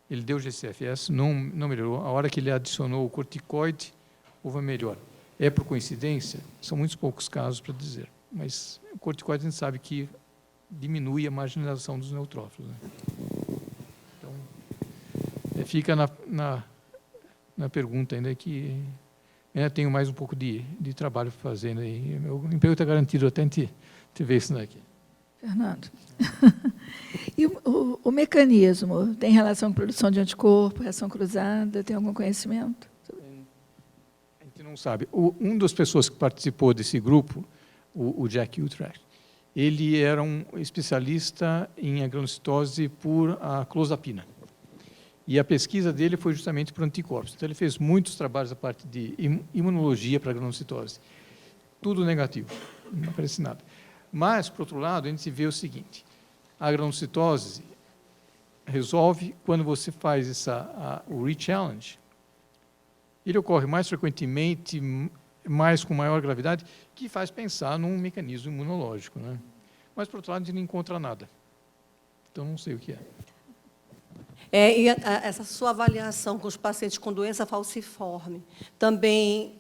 ele deu GCFS, não melhorou. A hora que ele adicionou o corticoide, houve uma melhora. É por coincidência? São muitos poucos casos para dizer. Mas o corticoide a gente sabe que diminui a marginalização dos neutrófilos. Né? Então, fica na pergunta ainda que ainda tenho mais um pouco de trabalho para fazer. Né? E meu emprego está garantido até te ver isso daqui. Fernando. E o mecanismo tem relação com produção de anticorpo, reação cruzada? Tem algum conhecimento? A gente não sabe. Um das pessoas que participou desse grupo, o Jack Utrecht, ele era um especialista em agranulocitose por a clozapina. E a pesquisa dele foi justamente por anticorpos. Então, ele fez muitos trabalhos da parte de imunologia para a granulocitose. Tudo negativo, não aparece nada. Mas, por outro lado, a gente vê o seguinte, a granulocitose resolve quando você faz o re-challenge. Ele ocorre mais frequentemente, com maior gravidade, que faz pensar num mecanismo imunológico. Né? Mas, por outro lado, a gente não encontra nada. Então, não sei o que é. E essa sua avaliação com os pacientes com doença falciforme, também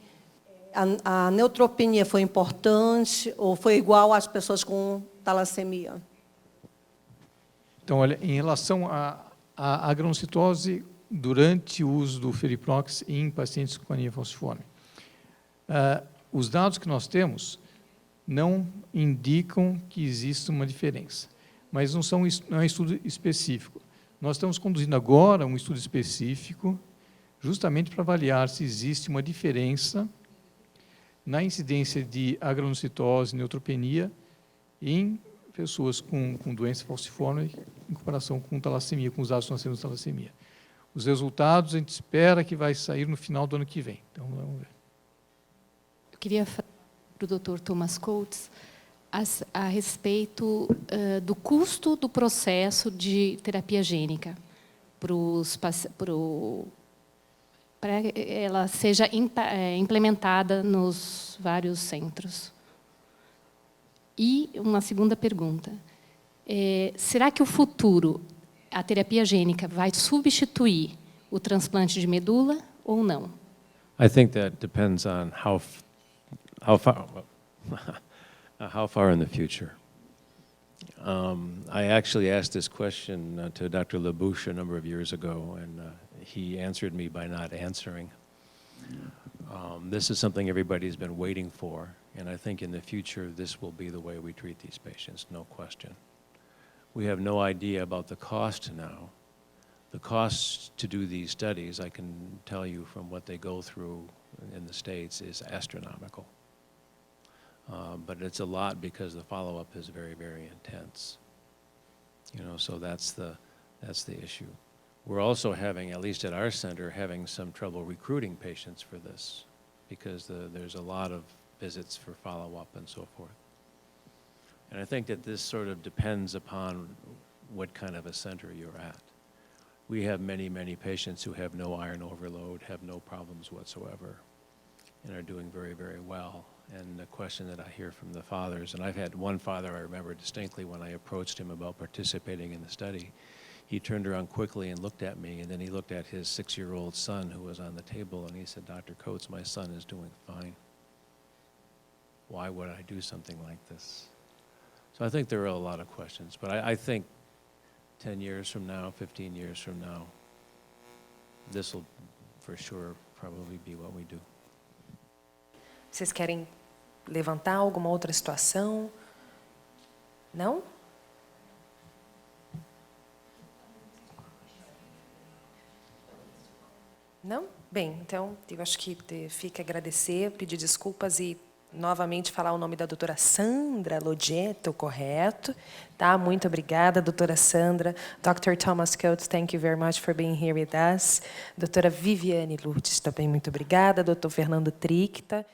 a neutropenia foi importante ou foi igual às pessoas com talassemia? Então, olha, em relação à granulocitose durante o uso do Feriprox em pacientes com anemia falciforme, os dados que nós temos não indicam que exista uma diferença, mas não é estudo específico. Nós estamos conduzindo agora um estudo específico justamente para avaliar se existe uma diferença na incidência de agranulocitose e neutropenia em pessoas com doença falciforme em comparação com talassemia, com os dados que nós temos de talassemia. Os resultados a gente espera que vai sair no final do ano que vem. Então, vamos ver. Eu queria falar para o Dr. Thomas Coates a respeito do custo do processo de terapia gênica para ela seja implementada nos vários centros. E uma segunda pergunta. Será que o futuro, a terapia gênica, vai substituir o transplante de medula ou não? I think that depends on how far in the future. I actually asked this question to Dr. Labouche a number of years ago, and he answered me by not answering. This is something everybody's been waiting for, and I think in the future this will be the way we treat these patients, no question. We have no idea about the cost now. The costs to do these studies, I can tell you from what they go through in the States, is astronomical. But it's a lot because the follow-up is very, very intense. So that's the issue. We're also having, at least at our center, having some trouble recruiting patients for this because there's a lot of visits for follow-up and so forth. And I think that this sort of depends upon what kind of a center you're at. We have many, many patients who have no iron overload, have no problems whatsoever, and are doing very, very well. And the question that I hear from the fathers, and I've had one father I remember distinctly when I approached him about participating in the study, he turned around quickly and looked at me, and then he looked at his 6-year-old son who was on the table, and he said, "Dr. Coates, my son is doing fine. Why would I do something like this?" So I think there are a lot of questions, but I think 10 years from now, 15 years from now, this will for sure probably be what we do. Vocês querem levantar alguma outra situação? Não? Não? Bem, então, eu acho que fica agradecer, pedir desculpas e novamente falar o nome da doutora Sandra Loggetto, correto? Tá? Muito obrigada, doutora Sandra. Dr. Thomas Coates, thank you very much for being here with us. Doutora Viviane Lourdes, também muito obrigada. Doutor Fernando Trichta.